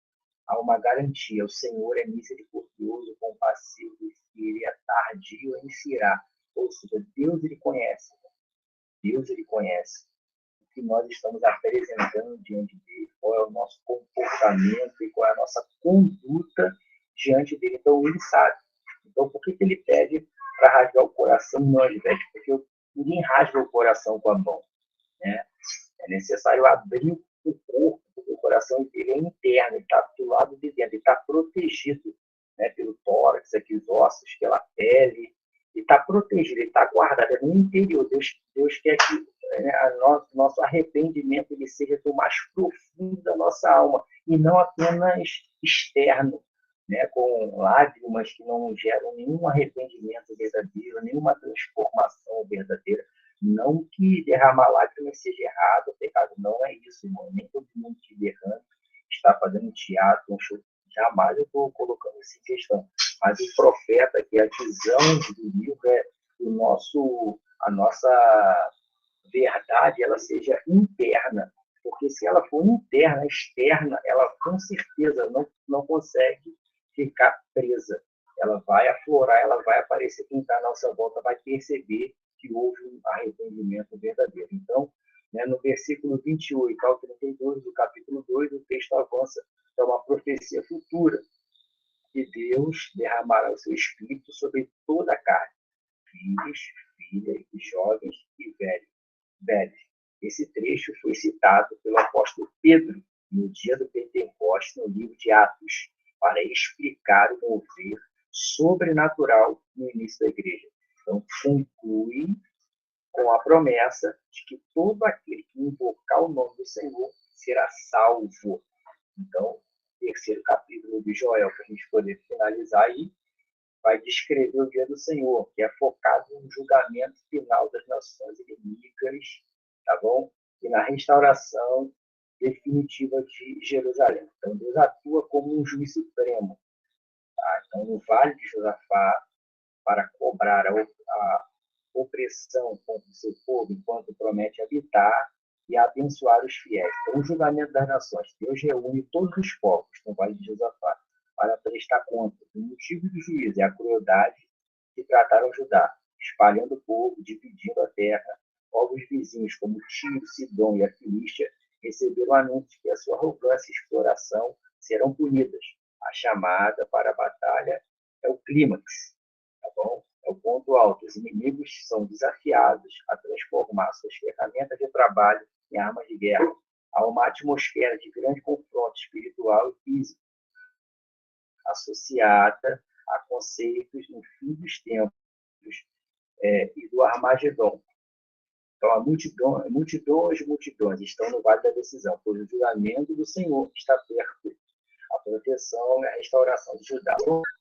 Há uma garantia, o Senhor é misericordioso, compassivo, e ele é tardio em se irar. Ou seja, Deus ele conhece o que nós estamos apresentando diante dele, qual é o nosso comportamento e qual é a nossa conduta diante dele. Então, ele sabe. Então, por que ele pede para rasgar o coração em nós vestes? Porque ninguém rasga o coração com a mão, né? É necessário abrir o corpo, porque o coração dele é interno, ele está do lado de dentro, ele está protegido, né, pelo tórax, aqui os ossos, pela pele, ele está protegido, ele está guardado, é no interior. Deus quer que, né, nosso arrependimento ele seja do mais profundo da nossa alma, e não apenas externo, né, com lágrimas que não geram nenhum arrependimento verdadeiro, nenhuma transformação verdadeira. Não que derramar lágrimas seja errado, pecado, não é isso, irmão. Nem todo mundo que derrama está fazendo teatro, um show. Jamais eu estou colocando isso em questão. Mas o profeta, que é a visão do livro, é a nossa verdade, ela seja interna. Porque se ela for interna, externa, ela com certeza não consegue ficar presa. Ela vai aflorar, ela vai aparecer, quem está à nossa volta vai perceber que houve um arrependimento verdadeiro. Então, né, no versículo 28 ao 32 do capítulo 2, o texto avança para uma profecia futura, que Deus derramará o seu Espírito sobre toda a carne, filhos, filhas, jovens e velhos. Esse trecho foi citado pelo apóstolo Pedro no dia do Pentecostes, no livro de Atos, para explicar o mover sobrenatural no início da igreja. Então, conclui com a promessa de que todo aquele que invocar o nome do Senhor será salvo. Então, terceiro capítulo de Joel, para a gente poder finalizar aí, vai descrever o dia do Senhor, que é focado no julgamento final das nações inimigas, tá bom? E na restauração definitiva de Jerusalém. Então, Deus atua como um juiz supremo. Tá? Então, no Vale de Josafá, para cobrar a opressão contra o seu povo, enquanto promete habitar e abençoar os fiéis. Então, o julgamento das nações. Deus reúne todos os povos no Vale de Josafá para prestar conta do motivo do juízo e a crueldade que trataram Judá, espalhando o povo, dividindo a terra. Povos vizinhos como Tiro, Sidom e a Filístia receberam anúncios que a sua arrogância e exploração serão punidas. A chamada para a batalha é o clímax, tá bom? É o ponto alto. Os inimigos são desafiados a transformar suas ferramentas de trabalho em armas de guerra. Há uma atmosfera de grande confronto espiritual e físico, associada a conceitos no fim dos tempos e do Armagedon. Então, multidões estão no vale da decisão, pois o julgamento do Senhor está perto. A proteção e a restauração de Judá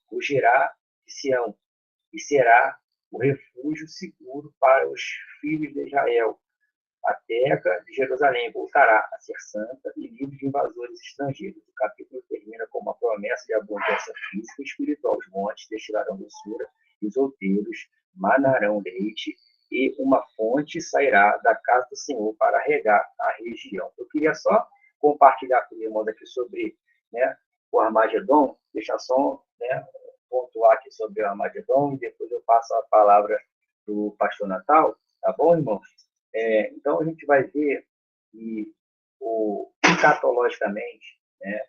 fugirá de Sião e será o refúgio seguro para os filhos de Israel. A terra de Jerusalém voltará a ser santa e livre de invasores estrangeiros. O capítulo termina com uma promessa de abundância física e espiritual. Os montes destilarão doçura e os outeiros manarão leite e uma fonte sairá da casa do Senhor para regar a região. Eu queria só compartilhar com os irmãos aqui sobre, né, o Armagedon, deixar só, né, pontuar aqui sobre o Armagedon e depois eu passo a palavra para o pastor Natal, tá bom, irmãos? Então, a gente vai ver que, escatologicamente, né,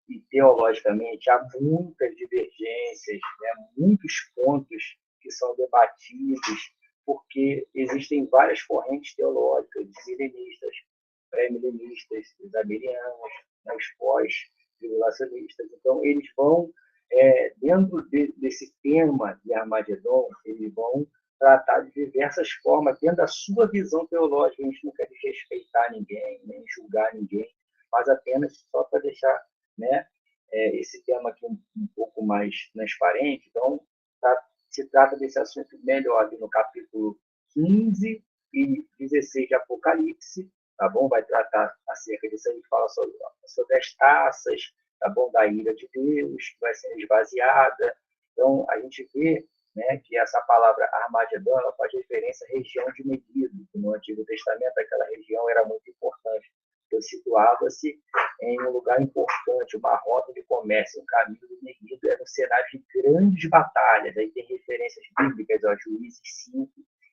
e teologicamente, há muitas divergências, né, muitos pontos que são debatidos, porque existem várias correntes teológicas, milenistas, pré-milenistas, isabelianos, né, os pós-tribulacionistas. Então, eles vão, dentro desse tema de Armagedon, eles vão tratar de diversas formas, dentro da sua visão teológica. A gente não quer desrespeitar ninguém, nem julgar ninguém, mas apenas só para deixar, né, esse tema aqui um pouco mais transparente. Então, se trata desse assunto melhor ali no capítulo 15 e 16 de Apocalipse, tá bom? Vai tratar acerca disso, a gente fala sobre as taças, tá bom? Da ira de Deus, que vai ser esvaziada. Então, a gente vê, né, que essa palavra Armagedon, ela faz referência à região de Meguido, que no Antigo Testamento aquela região era muito importante, porque situava-se em um lugar importante, uma rota de comércio, um caminho de Meguido, era um cenário de grandes batalhas. Aí tem referências bíblicas, ó, Juízes 5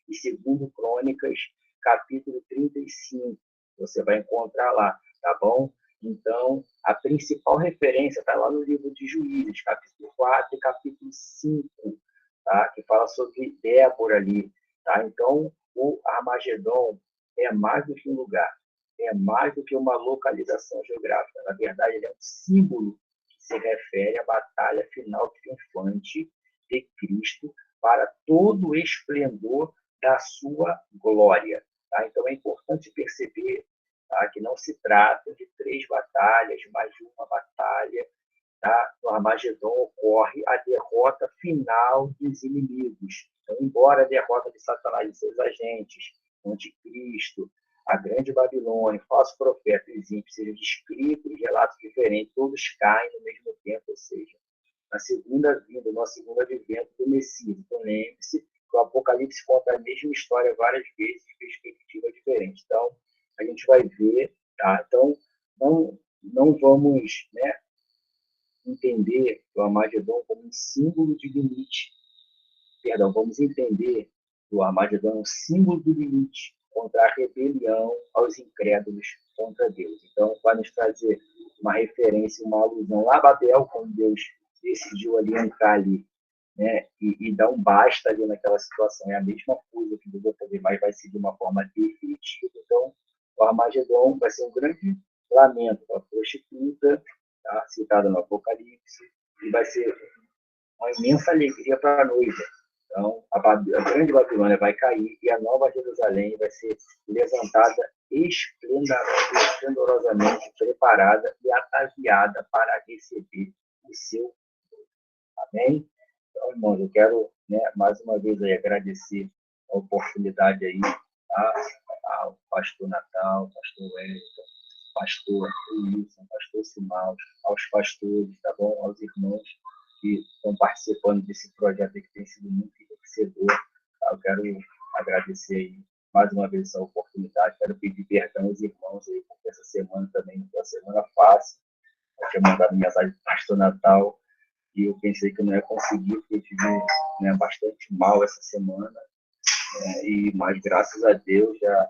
e 2 Crônicas, capítulo 35, você vai encontrar lá, tá bom? Então, a principal referência está lá no livro de Juízes, capítulo 4 e capítulo 5, tá? Que fala sobre Débora ali, tá? Então, o Armagedon é mais do que um lugar, é mais do que uma localização geográfica. Na verdade, ele é um símbolo que se refere à batalha final triunfante de Cristo para todo o esplendor da sua glória. Tá? Então, é importante perceber, tá, que não se trata de 3 batalhas, mas de uma batalha. Tá? No Armagedon ocorre a derrota final dos inimigos. Então, embora a derrota de Satanás e seus agentes, o anticristo, a grande Babilônia, o falso profeta e os ímpios sejam descritos em relatos diferentes, todos caem no mesmo tempo, ou seja, na segunda vinda, no segundo advento do Messias. Então, lembre-se que o Apocalipse conta a mesma história várias vezes, de perspectiva diferente. Então, a gente vai ver, tá? Então, não vamos, né, entender o Armagedon como um símbolo de limite. Perdão, vamos entender o Armagedon um símbolo do limite contra a rebelião aos incrédulos contra Deus. Então, vai nos trazer uma referência, uma alusão lá a Babel, quando Deus decidiu ali entrar ali, né, e dar um basta ali naquela situação. É a mesma coisa que Deus vai fazer, mas vai ser de uma forma definitiva. Então, o Armagedon vai ser um grande lamento para a prostituta, tá, citada no Apocalipse, e vai ser uma imensa alegria para a noiva. Então, a grande Babilônia vai cair e a nova Jerusalém vai ser levantada esplendorosamente preparada e ataviada para receber o seu. Amém? Então, irmãos, eu quero, né, mais uma vez aí, agradecer a oportunidade aí, tá, ao pastor Natal, pastor Wellington, pastor Wilson, pastor Simal, aos pastores, tá bom? Aos irmãos que estão participando desse projeto que tem sido muito enriquecedor, tá? quero agradecer aí mais uma vez essa oportunidade, quero pedir perdão aos irmãos aí, porque essa semana também não foi uma semana fácil. Eu tinha mandado mensagem para o pastor Natal e eu pensei que eu não ia conseguir, porque eu tive, né, bastante mal essa semana, mas graças a Deus já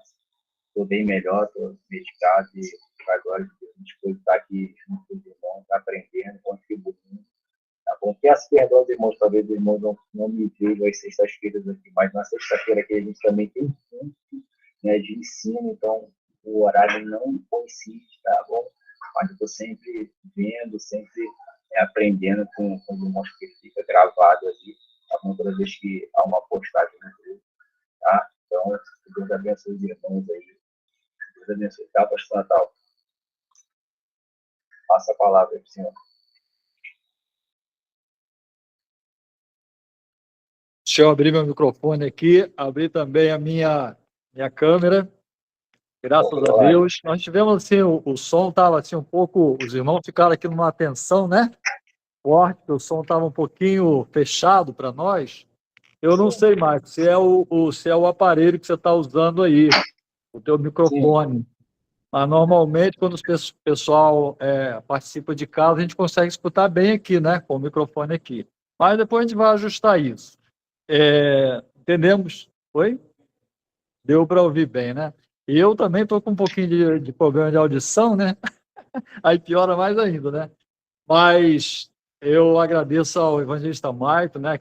estou bem melhor, estou medicado e agora a gente pode estar aqui junto com os irmãos, aprendendo, contribuindo. Tá bom? Peço perdão aos irmãos, talvez os irmãos não me vejam às sextas-feiras aqui, mas na sexta-feira aqui a gente também tem um culto, né, de ensino, então o horário não coincide, tá bom? Mas eu estou sempre vendo, sempre aprendendo com os irmãos, que fica gravado ali, tá bom? Toda vez que há uma postagem no grupo, tá? Então, que Deus abençoe os irmãos aí. Deus abençoe, tá, pastor Natal? Passa a palavra aí para o senhor. Deixa eu abrir meu microfone aqui, abrir também a minha câmera. Graças a Deus. Nós tivemos assim, o som estava assim um pouco, os irmãos ficaram aqui numa atenção, né? Forte, o som estava um pouquinho fechado para nós. Eu não sei, Marcos, se é o aparelho que você está usando aí, o teu microfone. Sim. Mas normalmente, quando o pessoal participa de casa, a gente consegue escutar bem aqui, né? Com o microfone aqui. Mas depois a gente vai ajustar isso. Entendemos? Oi? Deu para ouvir bem, né? E eu também estou com um pouquinho de problema de audição, né? Aí piora mais ainda, né? Mas eu agradeço ao evangelista Maito, né?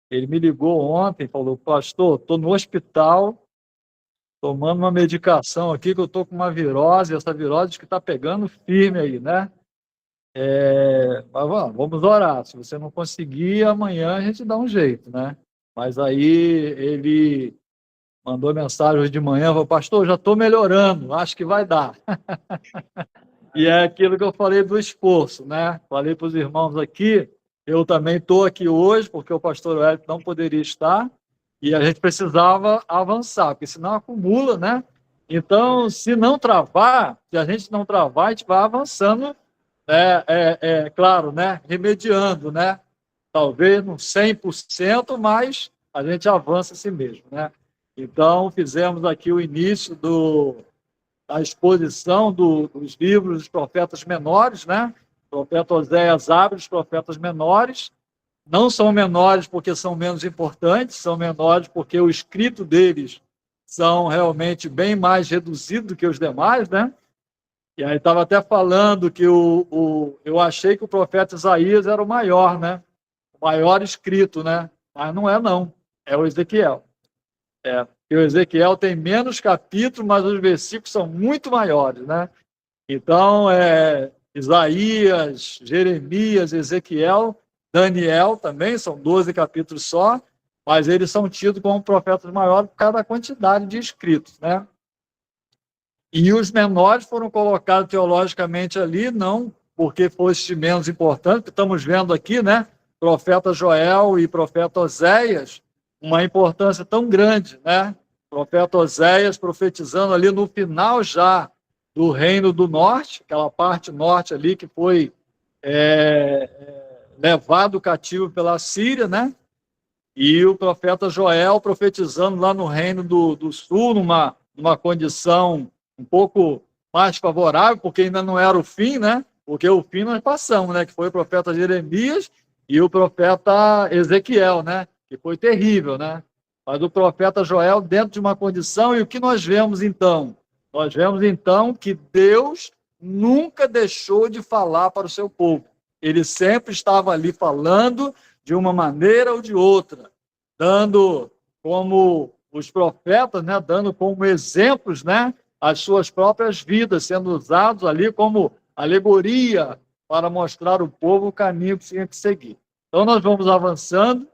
Ele me ligou ontem, falou, pastor, estou no hospital, tomando uma medicação aqui, que eu estou com uma virose, essa virose que está pegando firme aí, né? Mas vamos orar, se você não conseguir, amanhã a gente dá um jeito, né? Mas aí ele mandou mensagem hoje de manhã, falou, pastor, já estou melhorando, acho que vai dar. E é aquilo que eu falei do esforço, né? Falei para os irmãos aqui, eu também estou aqui hoje, porque o pastor Wellington não poderia estar, e a gente precisava avançar, porque senão acumula, né? Então, se a gente não travar, a gente vai avançando, claro, né? Remediando, né? Talvez não 100%, mas a gente avança assim mesmo, né? Então, fizemos aqui o início da exposição dos livros dos profetas menores, né? O profeta Oséias abre os profetas menores. Não são menores porque são menos importantes, são menores porque o escrito deles são realmente bem mais reduzido do que os demais, né? E aí estava até falando que eu achei que o profeta Isaías era o maior, né? O maior escrito, né? Mas não é, não. É o Ezequiel. E o Ezequiel tem menos capítulos, mas os versículos são muito maiores, né? Então, Isaías, Jeremias, Ezequiel, Daniel também, são 12 capítulos só, mas eles são tidos como profetas maiores por causa da quantidade de escritos, né? E os menores foram colocados teologicamente ali, não porque fosse menos importante, que estamos vendo aqui, né? Profeta Joel e profeta Oséias, uma importância tão grande, né? O profeta Oséias profetizando ali no final já do Reino do Norte, aquela parte norte ali que foi levado cativo pela Síria, né? E o profeta Joel profetizando lá no Reino do Sul, numa condição um pouco mais favorável, porque ainda não era o fim, né? Porque o fim nós passamos, né? Que foi o profeta Jeremias e o profeta Ezequiel, né? Que foi terrível, né? Mas o profeta Joel dentro de uma condição, e o que nós vemos então? Nós vemos então que Deus nunca deixou de falar para o seu povo. Ele sempre estava ali falando de uma maneira ou de outra, dando como os profetas, né, dando como exemplos, né, as suas próprias vidas, sendo usados ali como alegoria para mostrar ao povo o caminho que tinha que seguir. Então, nós vamos avançando,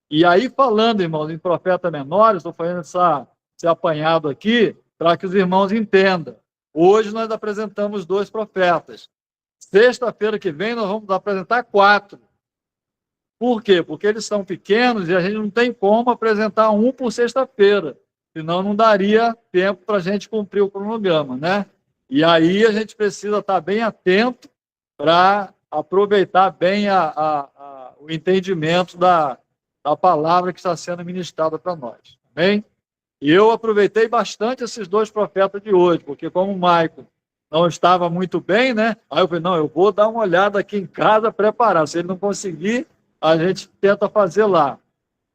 e aí falando, irmãos, em profeta menor, estou fazendo esse apanhado aqui, para que os irmãos entendam. Hoje nós apresentamos 2 profetas. Sexta-feira que vem nós vamos apresentar 4. Por quê? Porque eles são pequenos e a gente não tem como apresentar um por sexta-feira, senão não daria tempo para a gente cumprir o cronograma, né? E aí a gente precisa estar bem atento para aproveitar bem o entendimento da palavra que está sendo ministrada para nós. Amém? E eu aproveitei bastante esses 2 profetas de hoje, porque como o Maicon não estava muito bem, né? Aí eu falei, não, eu vou dar uma olhada aqui em casa, preparar. Se ele não conseguir, a gente tenta fazer lá.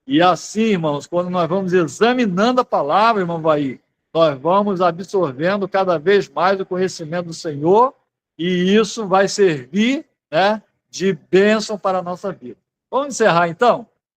E assim, irmãos, quando nós vamos examinando a palavra, irmão Vaí, nós vamos absorvendo cada vez mais o conhecimento do Senhor, e isso vai servir, né, de bênção para a nossa vida. Vamos encerrar, então?